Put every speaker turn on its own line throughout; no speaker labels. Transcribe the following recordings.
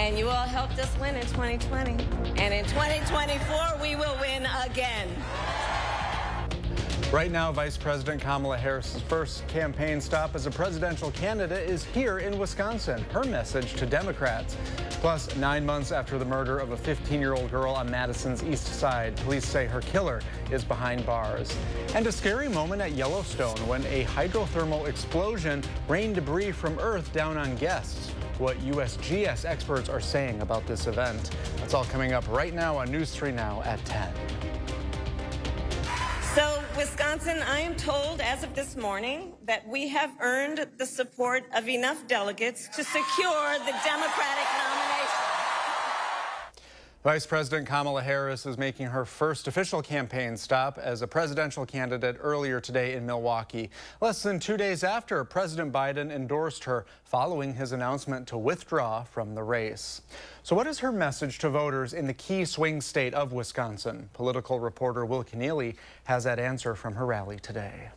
And you all helped us win in 2020. And in 2024, we will win again.
Right now, Vice President Kamala Harris's first campaign stop as a presidential candidate is here in Wisconsin. Her message to Democrats. Plus, 9 months after the murder of a 15-year-old girl on Madison's east side, police say her killer is behind bars. And a scary moment at Yellowstone when a hydrothermal explosion rained debris from Earth down on guests. What USGS experts are saying about this event. That's all coming up right now on News 3 Now at 10.
So, Wisconsin, I am told as of this morning that we have earned the support of enough delegates to secure the Democratic nomination.
Vice President Kamala Harris is making her first official campaign stop as a presidential candidate earlier today in Milwaukee. Less than 2 days after President Biden endorsed her following his announcement to withdraw from the race. So what is her message to voters in the key swing state of Wisconsin? Political reporter Will Keneally has that answer from her rally today.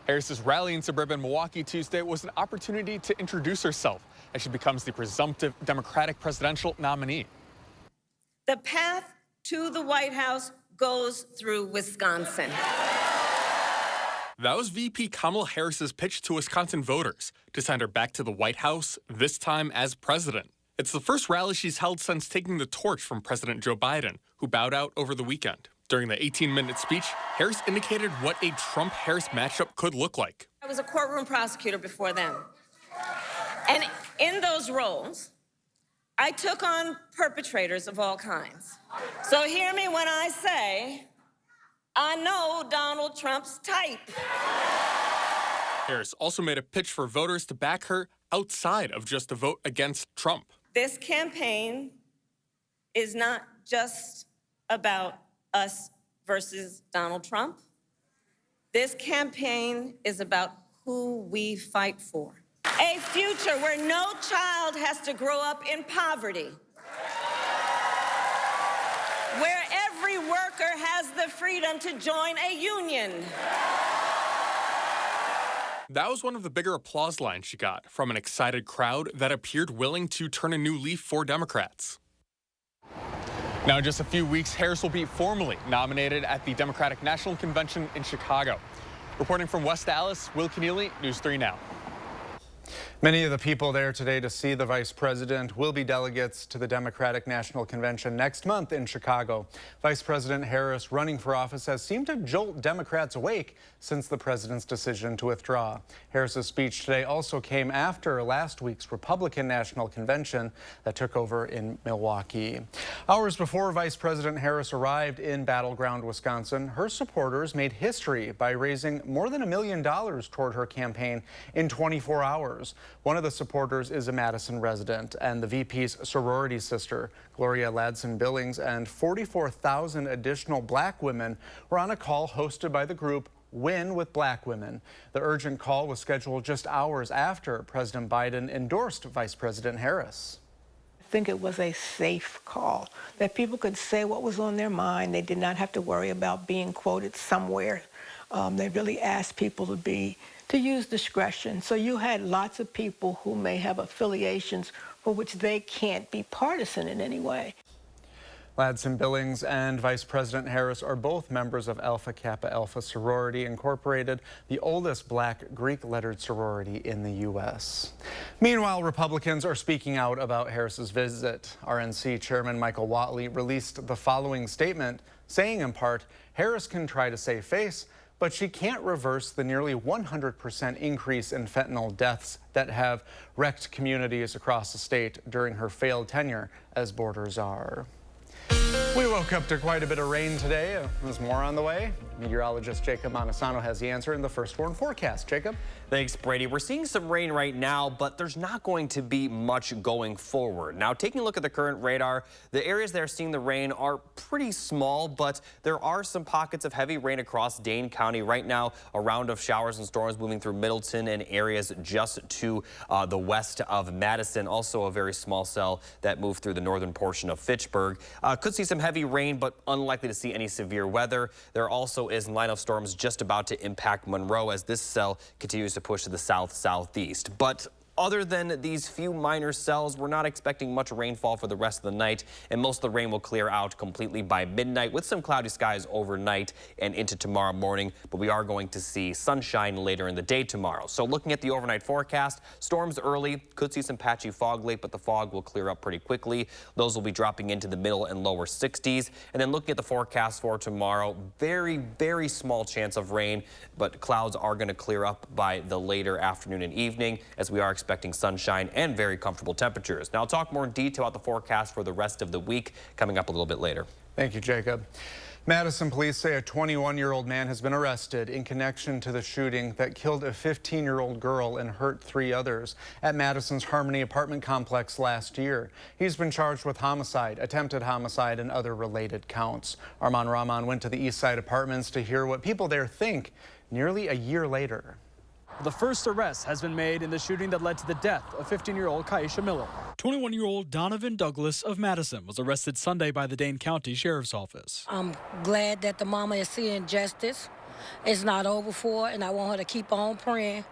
Harris's rally in suburban Milwaukee Tuesday was an opportunity to introduce herself as she becomes the presumptive Democratic presidential nominee.
The path to the White House goes through Wisconsin.
That was VP Kamala Harris's pitch to Wisconsin voters to send her back to the White House, this time as president. It's the first rally she's held since taking the torch from President Joe Biden, who bowed out over the weekend. During the 18-minute speech, Harris indicated what a Trump-Harris matchup could look like.
I was a courtroom prosecutor before then. And in those roles, I took on perpetrators of all kinds. So hear me when I say, I know Donald Trump's type.
Harris also made a pitch for voters to back her outside of just a vote against Trump.
This campaign is not just about us versus Donald Trump. This campaign is about who we fight for. A future where no child has to grow up in poverty. Where every worker has the freedom to join a union.
That was one of the bigger applause lines she got from an excited crowd that appeared willing to turn a new leaf for Democrats. Now, in just a few weeks, Harris will be formally nominated at the Democratic National Convention in Chicago. Reporting from West Dallas, Will Keneally, News 3 Now.
Many of the people there today to see the vice president will be delegates to the Democratic National Convention next month in Chicago. Vice President Harris running for office has seemed to jolt Democrats awake since the president's decision to withdraw. Harris's speech today also came after last week's Republican National Convention that took over in Milwaukee. Hours before Vice President Harris arrived in battleground Wisconsin, her supporters made history by raising more than $1 million toward her campaign in 24 hours. One of the supporters is a Madison resident and the VP's sorority sister. Gloria Ladson Billings and 44,000 additional black women were on a call hosted by the group Win with Black Women. The urgent call was scheduled just hours after President Biden endorsed Vice President Harris.
I think it was a safe call, that people could say what was on their mind. They did not have to worry about being quoted somewhere. They really asked people to use discretion. So you had lots of people who may have affiliations for which they can't be partisan in any way.
Ladson Billings and Vice President Harris are both members of Alpha Kappa Alpha Sorority Incorporated, the oldest black Greek-lettered sorority in the U.S. Meanwhile, Republicans are speaking out about Harris's visit. RNC Chairman Michael Whatley released the following statement, saying in part, Harris can try to save face, but she can't reverse the nearly 100% increase in fentanyl deaths that have wrecked communities across the state during her failed tenure as border czar. We woke up to quite a bit of rain today. There's more on the way. Meteorologist Jacob Montesano has the answer in the first warn forecast. Jacob?
Thanks, Brady. We're seeing some rain right now, but there's not going to be much going forward. Now, taking a look at the current radar, the areas that are seeing the rain are pretty small, but there are some pockets of heavy rain across Dane County right now. A round of showers and storms moving through Middleton and areas just to the west of Madison. Also a very small cell that moved through the northern portion of Fitchburg. Could see some heavy rain, but unlikely to see any severe weather. There also is a line of storms just about to impact Monroe as this cell continues to push to the south-southeast. But Other than these few minor cells, we're not expecting much rainfall for the rest of the night, and most of the rain will clear out completely by midnight with some cloudy skies overnight and into tomorrow morning, but we are going to see sunshine later in the day tomorrow. So looking at the overnight forecast, storms early, could see some patchy fog late, but the fog will clear up pretty quickly. Those will be dropping into the middle and lower 60s. And then looking at the forecast for tomorrow, very, very small chance of rain, but clouds are going to clear up by the later afternoon and evening as we are expecting sunshine and very comfortable temperatures. Now I'll talk more in detail about the forecast for the rest of the week coming up a little bit later.
Thank you, Jacob. Madison police say a 21-year-old man has been arrested in connection to the shooting that killed a 15-year-old girl and hurt 3 others at Madison's Harmony apartment complex last year. He's been charged with homicide, attempted homicide, and other related counts. Arman Rahman went to the East Side Apartments to hear what people there think nearly a year later.
The first arrest has been made in the shooting that led to the death of 15-year-old Kaisha Miller. 21-year-old Donovan Douglas of Madison was arrested Sunday by the Dane County Sheriff's Office.
I'm glad that the mama is seeing justice. It's not over for her, and I want her to keep on praying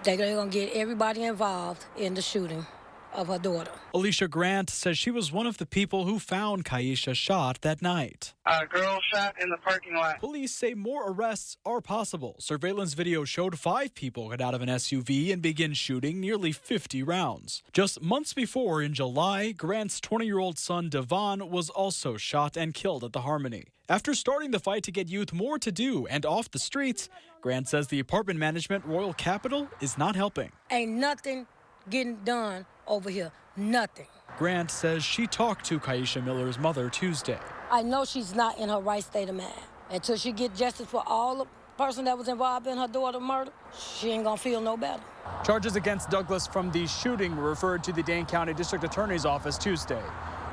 that they're going to get everybody involved in the shooting of her daughter.
Alicia Grant says she was one of the people who found Kaisha shot that night.
A girl shot in the parking lot.
Police say more arrests are possible. Surveillance video showed 5 people get out of an SUV and begin shooting nearly 50 rounds. Just months before, in July, Grant's 20-year-old son Devon was also shot and killed at the Harmony. After starting the fight to get youth more to do and off the streets, Grant says the apartment management Royal Capital is not helping.
Ain't nothing getting done over here. Nothing.
Grant says she talked to Kaisha Miller's mother Tuesday.
I know she's not in her right state of mind. Until she get justice for all the person that was involved in her daughter's murder, she ain't gonna feel no better.
Charges against Douglas from the shooting were referred to the Dane County District Attorney's Office Tuesday.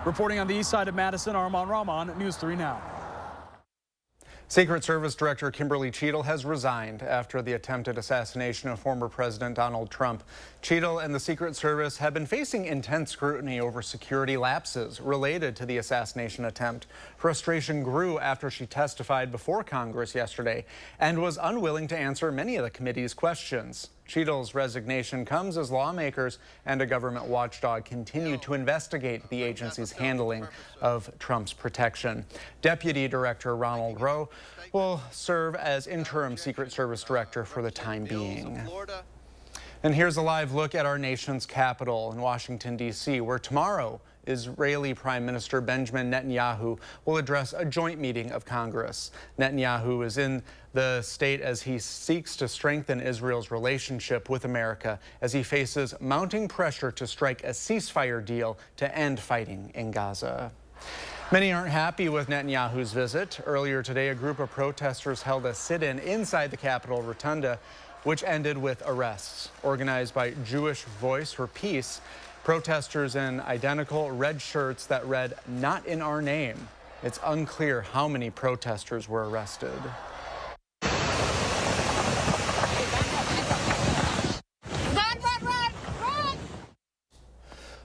Reporting on the east side of Madison, Arman Rahman, News 3 Now.
Secret Service Director Kimberly Cheadle has resigned after the attempted assassination of former President Donald Trump. Cheadle and the Secret Service have been facing intense scrutiny over security lapses related to the assassination attempt. Frustration grew after she testified before Congress yesterday and was unwilling to answer many of the committee's questions. Cheadle's resignation comes as lawmakers and a government watchdog continue to investigate the agency's handling of Trump's protection. Deputy Director Ronald Rowe will serve as interim Secret Service director for the time being. And here's a live look at our nation's capital in Washington, D.C., where tomorrow Israeli Prime Minister Benjamin Netanyahu will address a joint meeting of Congress. Netanyahu is in the state as he seeks to strengthen Israel's relationship with America as he faces mounting pressure to strike a ceasefire deal to end fighting in Gaza. Many aren't happy with Netanyahu's visit. Earlier today, a group of protesters held a sit-in inside the Capitol Rotunda, which ended with arrests. Organized by Jewish Voice for Peace, protesters in identical red shirts that read, "Not in our name." It's unclear how many protesters were arrested.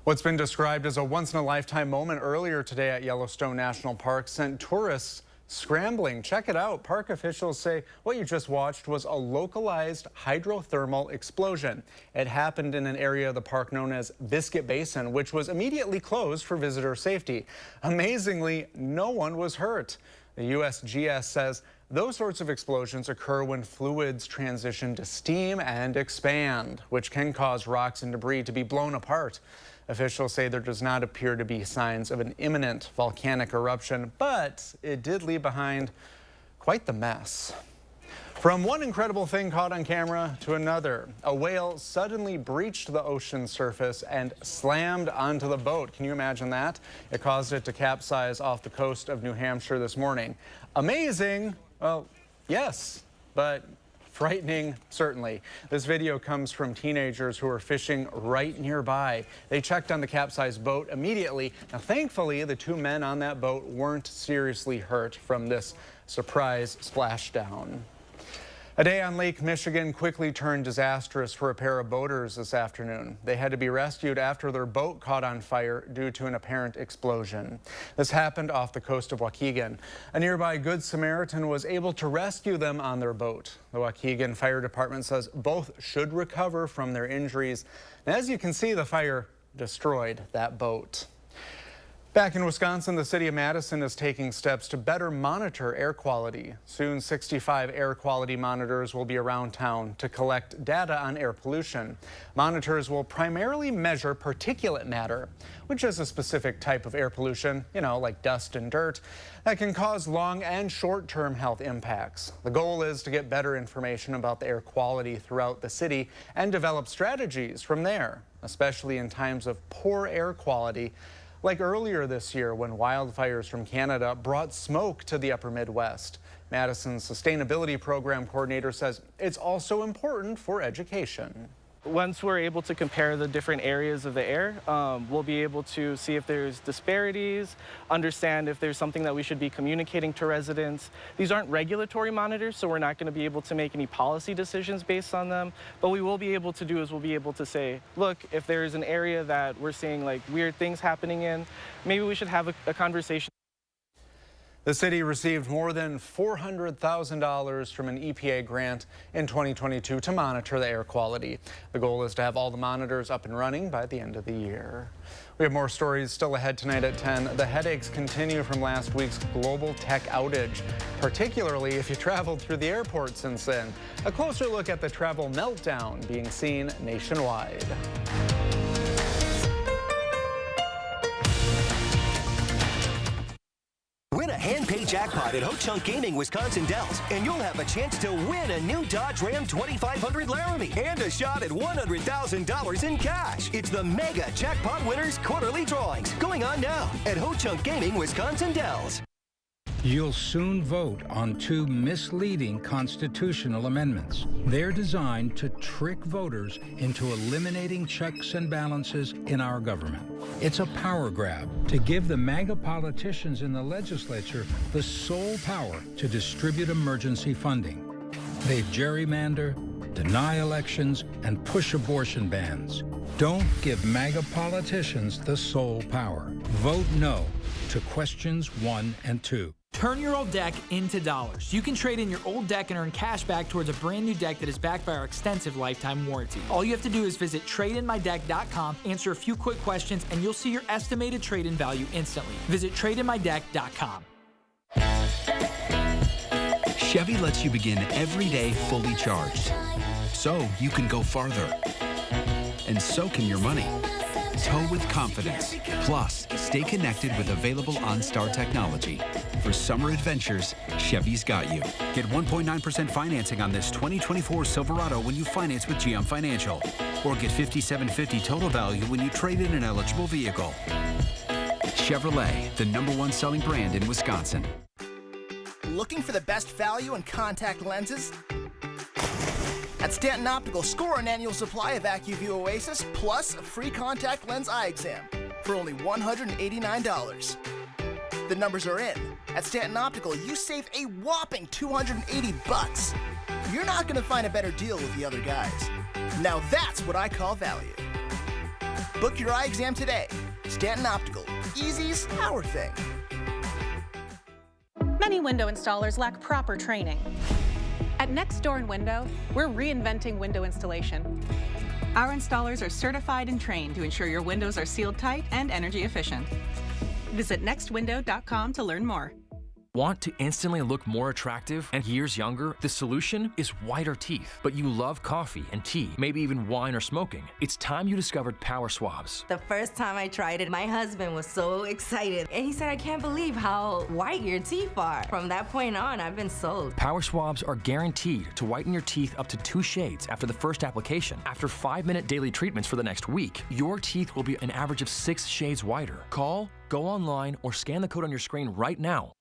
What's been described as a once-in-a-lifetime moment earlier today at Yellowstone National Park sent tourists scrambling. Check it out. Park officials say what you just watched was a localized hydrothermal explosion. It happened in an area of the park known as Biscuit Basin, which was immediately closed for visitor safety. Amazingly, no one was hurt. The USGS says those sorts of explosions occur when fluids transition to steam and expand, which can cause rocks and debris to be blown apart. Officials say there does not appear to be signs of an imminent volcanic eruption, but it did leave behind quite the mess. From one incredible thing caught on camera to another, a whale suddenly breached the ocean surface and slammed onto the boat. Can you imagine that? It caused it to capsize off the coast of New Hampshire this morning. Amazing? Well, yes, but frightening, certainly. This video comes from teenagers who are fishing right nearby. They checked on the capsized boat immediately. Now, thankfully, the 2 men on that boat weren't seriously hurt from this surprise splashdown. A day on Lake Michigan quickly turned disastrous for a pair of boaters this afternoon. They had to be rescued after their boat caught on fire due to an apparent explosion. This happened off the coast of Waukegan. A nearby Good Samaritan was able to rescue them on their boat. The Waukegan Fire Department says both should recover from their injuries. And as you can see, the fire destroyed that boat. Back in Wisconsin, the city of Madison is taking steps to better monitor air quality. Soon, 65 air quality monitors will be around town to collect data on air pollution. Monitors will primarily measure particulate matter, which is a specific type of air pollution, like dust and dirt, that can cause long and short-term health impacts. The goal is to get better information about the air quality throughout the city and develop strategies from there, especially in times of poor air quality, like earlier this year when wildfires from Canada brought smoke to the upper Midwest. Madison's sustainability program coordinator says it's also important for education.
Once we're able to compare the different areas of the air, we'll be able to see if there's disparities, understand if there's something that we should be communicating to residents. These aren't regulatory monitors, so we're not going to be able to make any policy decisions based on them. But we will be able to do is we'll be able to say, look, if there's an area that we're seeing like weird things happening in, maybe we should have a conversation.
The city received more than $400,000 from an EPA grant in 2022 to monitor the air quality. The goal is to have all the monitors up and running by the end of the year. We have more stories still ahead tonight at 10. The headaches continue from last week's global tech outage, particularly if you traveled through the airport since then. A closer look at the travel meltdown being seen nationwide.
Win a hand-pay jackpot at Ho-Chunk Gaming Wisconsin Dells, and you'll have a chance to win a new Dodge Ram 2500 Laramie and a shot at $100,000 in cash. It's the Mega Jackpot Winners Quarterly Drawings going on now at Ho-Chunk Gaming Wisconsin Dells.
You'll soon vote on two misleading constitutional amendments. They're designed to trick voters into eliminating checks and balances in our government. It's a power grab to give the MAGA politicians in the legislature the sole power to distribute emergency funding. They gerrymander, deny elections, and push abortion bans. Don't give MAGA politicians the sole power. Vote no to questions 1 and 2.
Turn your old deck into dollars. You can trade in your old deck and earn cash back towards a brand new deck that is backed by our extensive lifetime warranty. All you have to do is visit tradeinmydeck.com, answer a few quick questions, and you'll see your estimated trade-in value instantly. Visit tradeinmydeck.com.
Chevy lets you begin every day fully charged, so you can go farther. And so can your money. Tow with confidence. Plus, stay connected with available OnStar technology. For summer adventures, Chevy's got you. Get 1.9% financing on this 2024 Silverado when you finance with GM Financial. Or get $5,750 total value when you trade in an eligible vehicle. Chevrolet, the #1 selling brand in Wisconsin.
Looking for the best value in contact lenses? At Stanton Optical, score an annual supply of AccuView Oasis plus a free contact lens eye exam for only $189. The numbers are in. At Stanton Optical, you save a whopping $280. You're not going to find a better deal with the other guys. Now that's what I call value. Book your eye exam today. Stanton Optical. Easy's our thing.
Many window installers lack proper training. At Next Door and Window, we're reinventing window installation. Our installers are certified and trained to ensure your windows are sealed tight and energy efficient. Visit nextwindow.com to learn more.
Want to instantly look more attractive and years younger? The solution is whiter teeth. But you love coffee and tea, maybe even wine or smoking. It's time you discovered Power Swabs.
The first time I tried it, my husband was so excited. And he said, I can't believe how white your teeth are. From that point on, I've been sold.
Power Swabs are guaranteed to whiten your teeth up to 2 shades after the first application. After 5-minute daily treatments for the next week, your teeth will be an average of 6 shades whiter. Call, go online, or scan the code on your screen right now.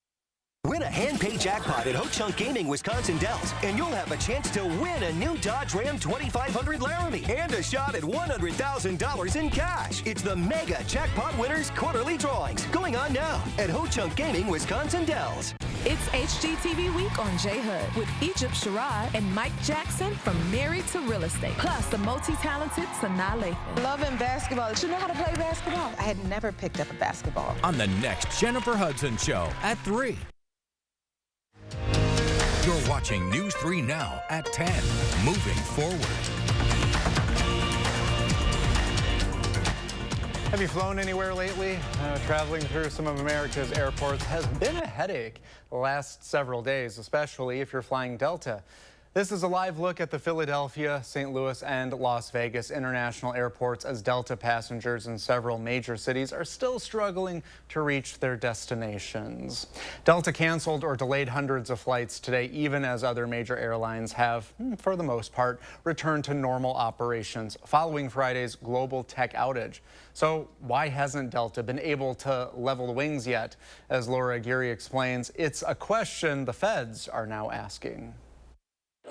Win a hand-pay jackpot at Ho-Chunk Gaming Wisconsin Dells, and you'll have a chance to win a new Dodge Ram 2500 Laramie and a shot at $100,000 in cash. It's the Mega Jackpot Winners Quarterly Drawings going on now at Ho-Chunk Gaming Wisconsin Dells.
It's HGTV Week on J-Hood with Egypt Sherrod and Mike Jackson from Married to Real Estate. Plus the multi-talented Sanaa Lathan.
Loving basketball. Did you know how to play basketball? I had never picked up a basketball.
On the next Jennifer Hudson Show at 3. You're watching News 3 Now at 10. Moving forward.
Have you flown anywhere lately? Traveling through some of America's airports has been a headache the last several days, especially if you're flying Delta. This is a live look at the Philadelphia, St. Louis, and Las Vegas international airports as Delta passengers in several major cities are still struggling to reach their destinations. Delta canceled or delayed hundreds of flights today, even as other major airlines have, for the most part, returned to normal operations following Friday's global tech outage. So why hasn't Delta been able to level the wings yet? As Laura Aguirre explains, it's a question the feds are now asking.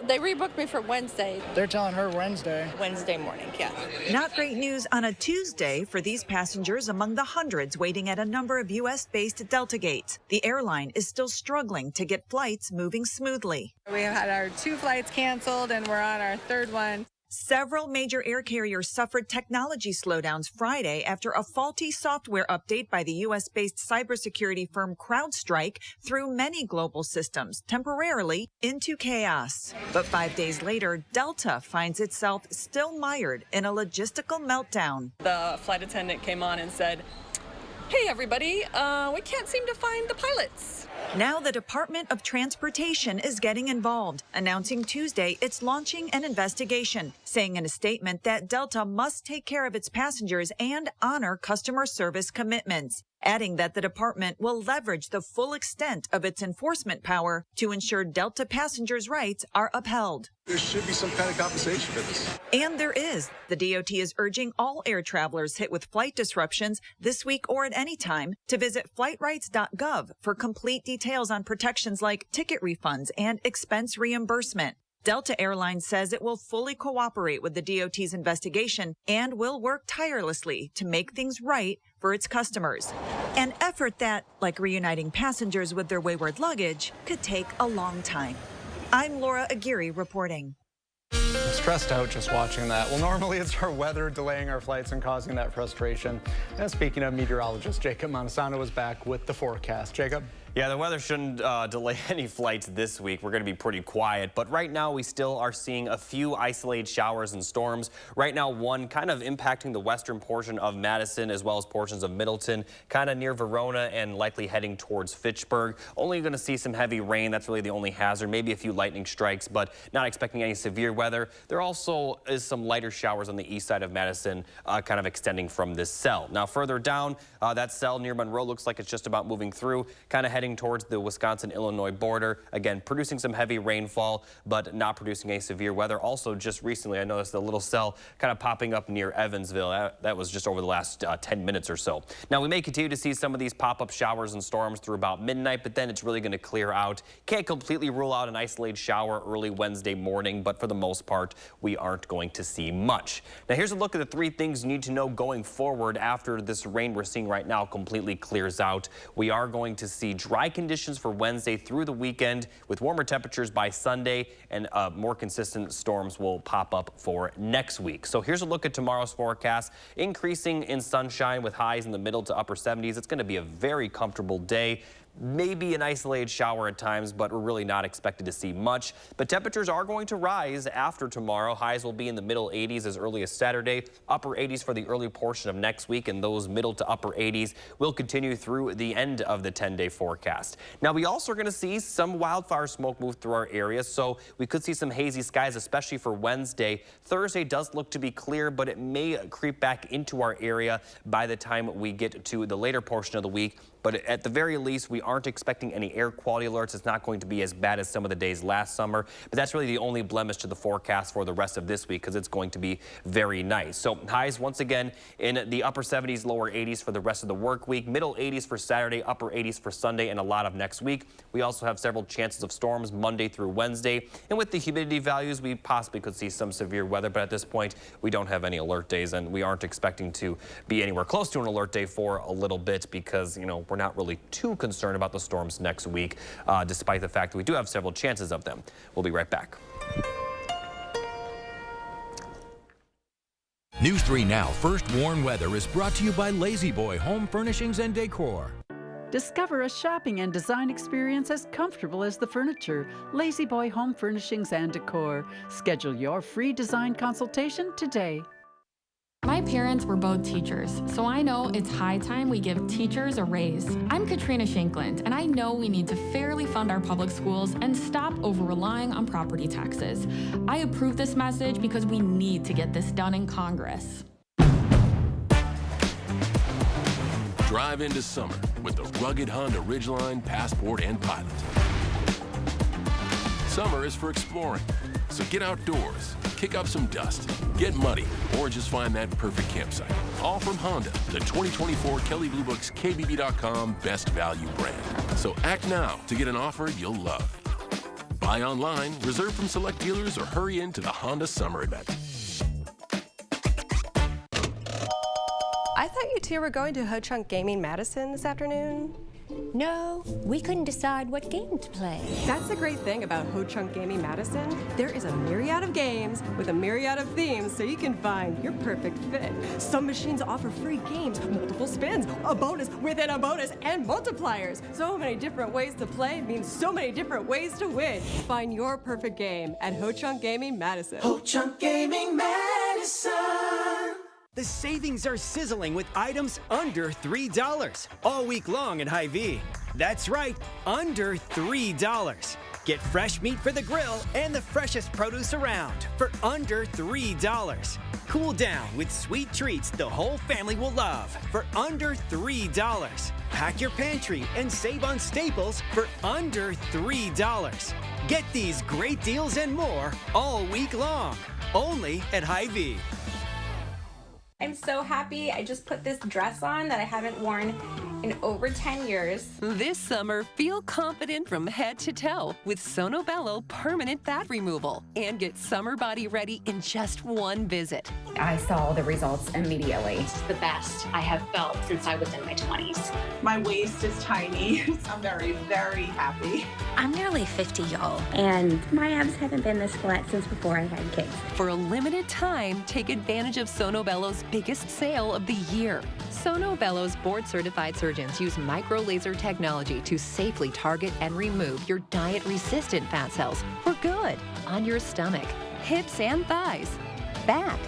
They rebooked me for Wednesday.
They're telling her Wednesday.
Wednesday morning, yeah.
Not great news on a Tuesday for these passengers among the hundreds waiting at a number of U.S.-based Delta gates. The airline is still struggling to get flights moving smoothly.
We have had our 2 flights canceled and we're on our 3rd one.
Several major air carriers suffered technology slowdowns Friday after a faulty software update by the U.S.-based cybersecurity firm CrowdStrike threw many global systems temporarily into chaos. But 5 days later, Delta finds itself still mired in a logistical meltdown.
The flight attendant came on and said, "Hey, everybody, we can't seem to find the pilots."
Now the Department of Transportation is getting involved, announcing Tuesday it's launching an investigation, saying in a statement that Delta must take care of its passengers and honor customer service commitments, adding that the department will leverage the full extent of its enforcement power to ensure Delta passengers' rights are upheld.
There should be some kind of compensation for this.
And there is. The DOT is urging all air travelers hit with flight disruptions this week or at any time to visit flightrights.gov for complete details on protections like ticket refunds and expense reimbursement. Delta Airlines says it will fully cooperate with the DOT's investigation and will work tirelessly to make things right for its customers. An effort that, like reuniting passengers with their wayward luggage, could take a long time. I'm Laura Aguirre reporting.
I'm stressed out just watching that. Well, normally it's our weather delaying our flights and causing that frustration. And speaking of meteorologist, Jacob Montesano is back with the forecast. Jacob?
Yeah, the weather shouldn't delay any flights this week. We're going to be pretty quiet, but right now we still are seeing a few isolated showers and storms. Right now, one kind of impacting the western portion of Madison as well as portions of Middleton, kind of near Verona and likely heading towards Fitchburg. Only going to see some heavy rain. That's really the only hazard. Maybe a few lightning strikes, but not expecting any severe weather. There also is some lighter showers on the east side of Madison, kind of extending from this cell. Now, further down, that cell near Monroe looks like it's just about moving through, kind of heading towards the Wisconsin-Illinois border. Again, producing some heavy rainfall, but not producing any severe weather. Also, just recently, I noticed a little cell kind of popping up near Evansville. That was just over the last 10 minutes or so. Now, we may continue to see some of these pop-up showers and storms through about midnight, but then it's really going to clear out. Can't completely rule out an isolated shower early Wednesday morning, but for the most part, we aren't going to see much. Now, here's a look at the 3 things you need to know going forward after this rain we're seeing right now completely clears out. We are going to see dry conditions for Wednesday through the weekend with warmer temperatures by Sunday, and more consistent storms will pop up for next week. So here's a look at tomorrow's forecast. Increasing in sunshine with highs in the middle to upper 70s. It's going to be a very comfortable day. Maybe an isolated shower at times, but we're really not expected to see much. But temperatures are going to rise after tomorrow. Highs will be in the middle 80s as early as Saturday, upper 80s for the early portion of next week, and those middle to upper 80s will continue through the end of the 10-day forecast. Now, we also are going to see some wildfire smoke move through our area, so we could see some hazy skies, especially for Wednesday. Thursday does look to be clear, but it may creep back into our area by the time we get to the later portion of the week. But at the very least, we aren't expecting any air quality alerts. It's not going to be as bad as some of the days last summer. But that's really the only blemish to the forecast for the rest of this week, because it's going to be very nice. So highs once again in the upper 70s, lower 80s for the rest of the work week. Middle 80s for Saturday, upper 80s for Sunday, and a lot of next week. We also have several chances of storms Monday through Wednesday. And with the humidity values, we possibly could see some severe weather. But at this point, we don't have any alert days, and we aren't expecting to be anywhere close to an alert day for a little bit, because, you know, we're not really too concerned concern about the storms next week, despite the fact that we do have several chances of them. We'll be right back.
News 3 Now First Warn Weather is brought to you by Lazy Boy Home Furnishings and Decor.
Discover a shopping and design experience as comfortable as the furniture. Lazy Boy Home Furnishings and Decor. Schedule your free design consultation today.
My parents were both teachers, so I know it's high time we give teachers a raise. I'm Katrina Shankland, and I know we need to fairly fund our public schools and stop over-relying on property taxes. I approve this message because we need to get this done in Congress.
Drive into summer with the rugged Honda Ridgeline, Passport, and Pilot. Summer is for exploring, so get outdoors, kick up some dust, get muddy, or just find that perfect campsite. All from Honda, the 2024 Kelley Blue Book's KBB.com Best Value brand. So act now to get an offer you'll love. Buy online, reserve from select dealers, or hurry into the Honda Summer Event.
I thought you two were going to Ho Chunk Gaming Madison this afternoon.
No, we couldn't decide what game to play.
That's the great thing about Ho Chunk Gaming Madison. There is a myriad of games with a myriad of themes so you can find your perfect fit. Some machines offer free games, multiple spins, a bonus within a bonus, and multipliers. So many different ways to play means so many different ways to win. Find your perfect game at Ho Chunk Gaming Madison.
Ho Chunk Gaming Madison.
The savings are sizzling with items under $3 all week long at Hy-Vee. That's right, under $3. Get fresh meat for the grill and the freshest produce around for under $3. Cool down with sweet treats the whole family will love for under $3. Pack your pantry and save on staples for under $3. Get these great deals and more all week long, only at Hy-Vee.
I'm so happy I just put this dress on that I haven't worn in over 10 years.
This summer, feel confident from head to toe with Sono Bello Permanent Fat Removal and get summer body ready in just one visit.
I saw the results immediately.
It's the best I have felt since I was in my 20s.
My waist is tiny. I'm very, very happy.
I'm nearly 50, y'all, and my abs haven't been this flat since before I had kids.
For a limited time, take advantage of Sono Bello's biggest sale of the year. Sono Bello's board-certified surgeons use micro-laser technology to safely target and remove your diet-resistant fat cells for good on your stomach, hips and thighs, back,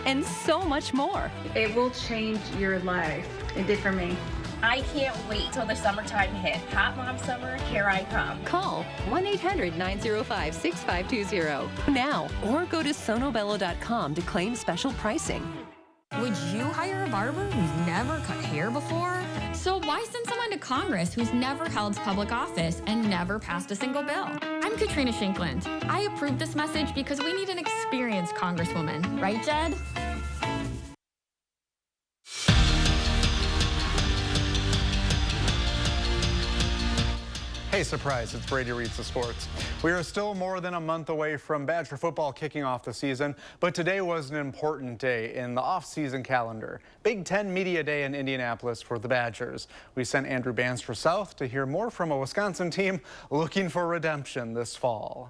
and so much more.
It will change your life. It did for me.
I can't wait till the summertime hit. Hot Mom Summer, here I come.
Call 1-800-905-6520 now or go to sonobello.com to claim special pricing.
Would you hire a barber who's never cut hair before? So why send someone to Congress who's never held public office and never passed a single bill? I'm Katrina Shankland. I approve this message because we need an experienced congresswoman. Right, Jed?
Hey, surprise, it's Brady Reads the Sports. We are still more than a month away from Badger football kicking off the season, but today was an important day in the off-season calendar. Big Ten Media Day in Indianapolis for the Badgers. We sent Andrew Bandstra south to hear more from a Wisconsin team looking for redemption this fall.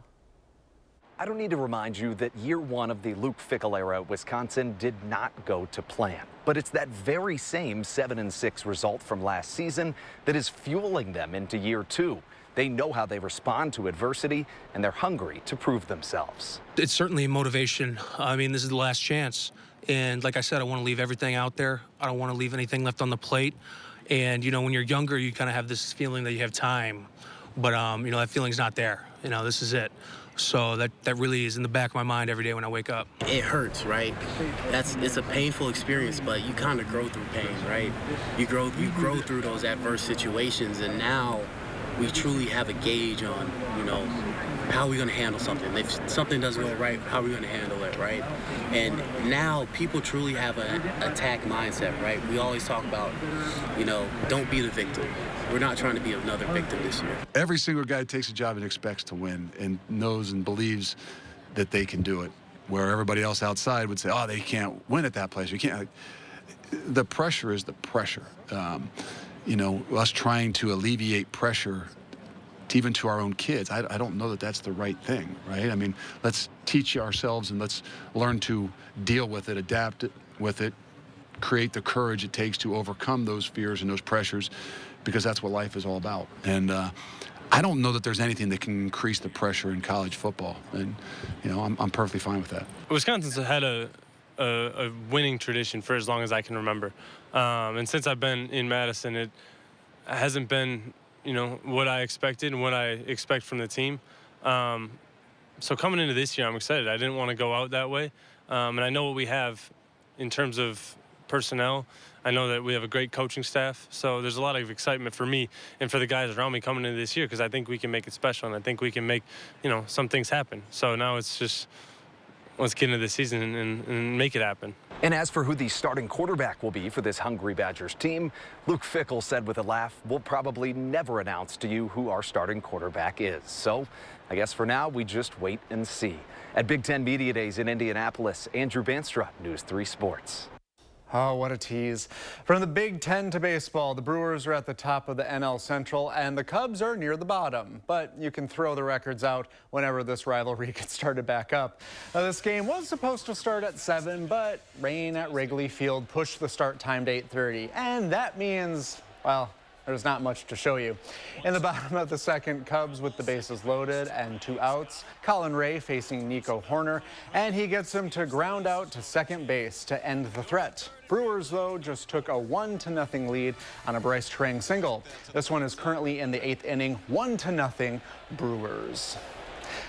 I don't need to remind you that year one of the Luke Fickell era at Wisconsin did not go to plan. But it's that very same 7-6 result from last season that is fueling them into year two. They know how they respond to adversity, and they're hungry to prove themselves.
It's certainly motivation. I mean, this is the last chance. And like I said, I want to leave everything out there. I don't want to leave anything left on the plate. And, you know, when you're younger, you kind of have this feeling that you have time. But, you know, that feeling's not there. You know, this is it. So that really is in the back of my mind every day when I wake up.
It hurts, right? It's a painful experience, but you kind of grow through pain, right? You grow through those adverse situations, and now we truly have a gauge on, you know, how are we going to handle something? If something doesn't go right, how are we going to handle it, right? And now people truly have an attack mindset, right? We always talk about, you know, don't be the victim. We're not trying to be another victim this year.
Every single guy takes a job and expects to win and knows and believes that they can do it, where everybody else outside would say, oh, they can't win at that place. We can't. The pressure is the pressure. us trying to alleviate pressure even to our own kids. I don't know that that's the right thing, right? I mean, let's teach ourselves and let's learn to deal with it, adapt with it, create the courage it takes to overcome those fears and those pressures, because that's what life is all about. And I don't know that there's anything that can increase the pressure in college football. And, I'm perfectly fine with that.
Wisconsin's had a winning tradition for as long as I can remember. And since I've been in Madison, it hasn't been, what I expected and what I expect from the team. So coming into this year, I'm excited. I didn't want to go out that way. And I know what we have in terms of personnel. I know that we have a great coaching staff. So there's a lot of excitement for me and for the guys around me coming into this year, because I think we can make it special, and I think we can make, some things happen. So now it's just, let's get into the season and make it happen.
And as for who the starting quarterback will be for this Hungry Badgers team, Luke Fickell said with a laugh, "We'll probably never announce to you who our starting quarterback is. So I guess for now, we just wait and see." At Big Ten Media Days in Indianapolis, Andrew Banstra, News 3 Sports.
Oh, what a tease. From the Big Ten to baseball, the Brewers are at the top of the NL Central and the Cubs are near the bottom. But you can throw the records out whenever this rivalry gets started back up. Now, this game was supposed to start at 7, but rain at Wrigley Field pushed the start time to 8:30. And that means, well, there's not much to show you. In the bottom of the second, Cubs with the bases loaded and 2 outs. Colin Ray facing Nico Horner, and he gets him to ground out to second base to end the threat. Brewers, though, just took a 1-0 lead on a Bryce Trang single. This one is currently in the 8th inning, 1-0 Brewers.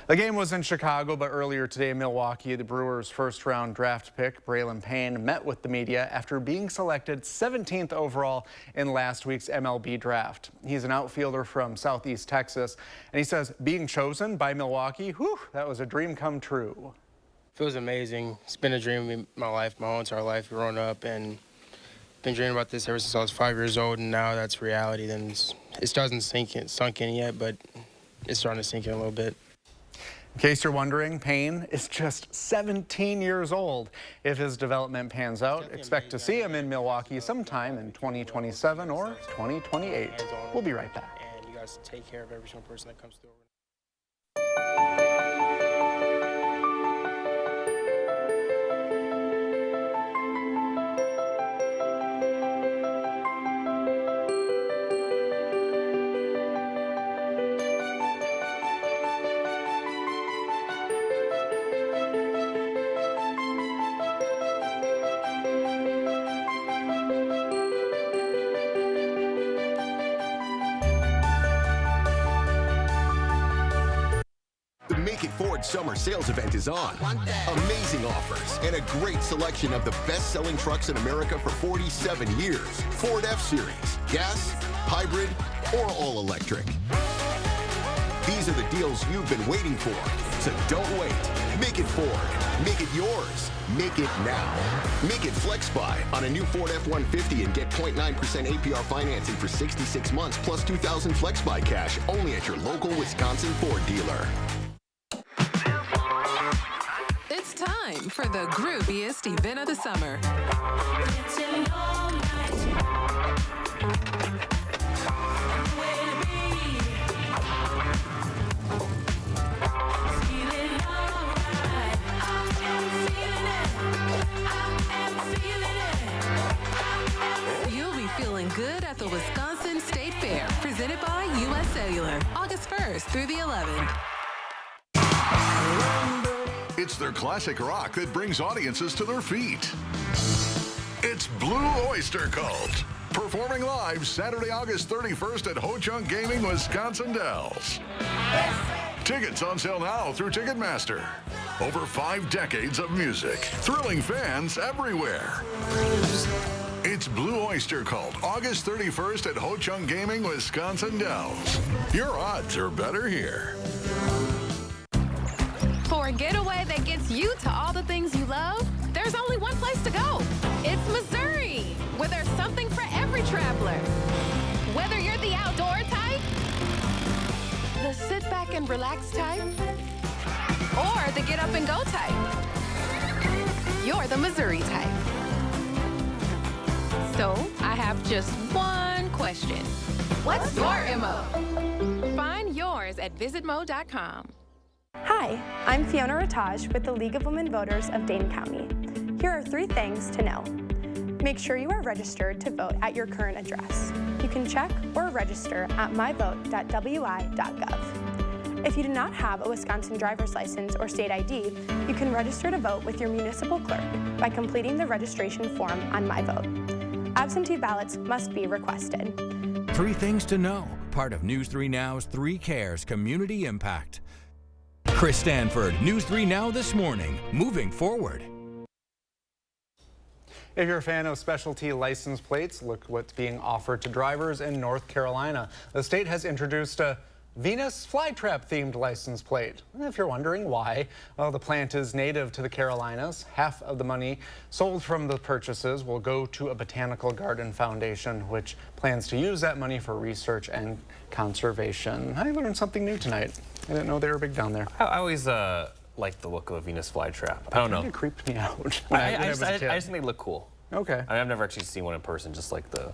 The game was in Chicago, but earlier today in Milwaukee, the Brewers' first-round draft pick, Braylon Payne, met with the media after being selected 17th overall in last week's MLB draft. He's an outfielder from Southeast Texas, and he says being chosen by Milwaukee, whew, that was a dream come true.
Feels amazing. It's been a dream in my life, my whole entire life growing up, and been dreaming about this ever since I was 5 years old, and now that's reality. Then it doesn't sunk in yet, but it's starting to sink in a little bit.
In case you're wondering, Payne is just 17 years old. If his development pans out, expect to see him in Milwaukee sometime in 2027 or 2028. We'll be right back.
And you guys take care of every single person that comes through.
Summer sales event is on. Amazing offers and a great selection of the best-selling trucks in America for 47 years. Ford F-Series, gas, hybrid, or all-electric. These are the deals you've been waiting for. So don't wait. Make it Ford. Make it yours. Make it now. Make it FlexBuy on a new Ford F-150 and get 0.9% APR financing for 66 months plus $2,000 FlexBuy cash only at your local Wisconsin Ford dealer.
It's time for the grooviest event of the summer. You'll be feeling good at the Wisconsin State Fair, presented by U.S. Cellular, August 1st through the 11th.
It's their classic rock that brings audiences to their feet. It's Blue Oyster Cult, performing live Saturday, August 31st at Ho-Chunk Gaming, Wisconsin Dells. Tickets on sale now through Ticketmaster. Over 5 decades of music, thrilling fans everywhere. It's Blue Oyster Cult, August 31st at Ho-Chunk Gaming, Wisconsin Dells. Your odds are better here.
For a getaway that gets you to all the things you love, there's only one place to go. It's Missouri, where there's something for every traveler. Whether you're the outdoor type, the sit back and relax type, or the get up and go type, you're the Missouri type. So I have just one question. What's your MO? Find yours at visitmo.com.
Hi, I'm Fiona Rataj with the League of Women Voters of Dane County. Here are 3 things to know. Make sure you are registered to vote at your current address. You can check or register at myvote.wi.gov. If you do not have a Wisconsin driver's license or state ID, you can register to vote with your municipal clerk by completing the registration form on MyVote. Absentee ballots must be requested.
3 things to know, part of News 3 Now's 3 Cares Community Impact. Chris Stanford, News 3 Now This Morning, moving forward.
If you're a fan of specialty license plates, look what's being offered to drivers in North Carolina. The state has introduced a Venus flytrap themed license plate. If you're wondering why, well, the plant is native to the Carolinas. Half of the money sold from the purchases will go to a botanical garden foundation, which plans to use that money for research and conservation. I learned something new tonight. I didn't know they were big down there.
I always like the look of a Venus flytrap. I don't know.
It creeped me out.
I just think they look cool.
Okay.
I mean, I've never actually seen one in person, just like the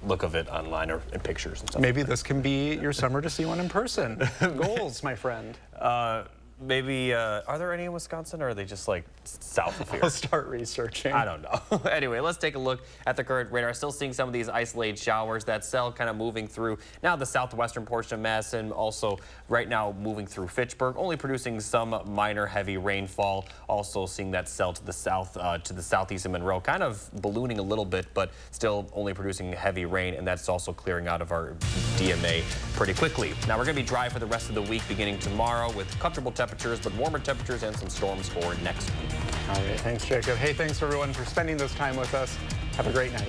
look of it online or in pictures and stuff.
Maybe this can be your summer to see one in person. Goals, my friend.
Maybe, are there any in Wisconsin, or are they just like south of here?
I'll start researching.
I don't know. Anyway, let's take a look at the current radar. Still seeing some of these isolated showers. That cell kind of moving through now the southwestern portion of Madison. Also, right now moving through Fitchburg, only producing some minor heavy rainfall. Also seeing that cell to the south, to the southeast of Monroe, kind of ballooning a little bit, but still only producing heavy rain, and that's also clearing out of our DMA pretty quickly. Now we're going to be dry for the rest of the week, beginning tomorrow with comfortable temperatures, but warmer temperatures and some storms for next week.
All right, thanks, Jacob. Hey, thanks everyone for spending this time with us. Have a great night.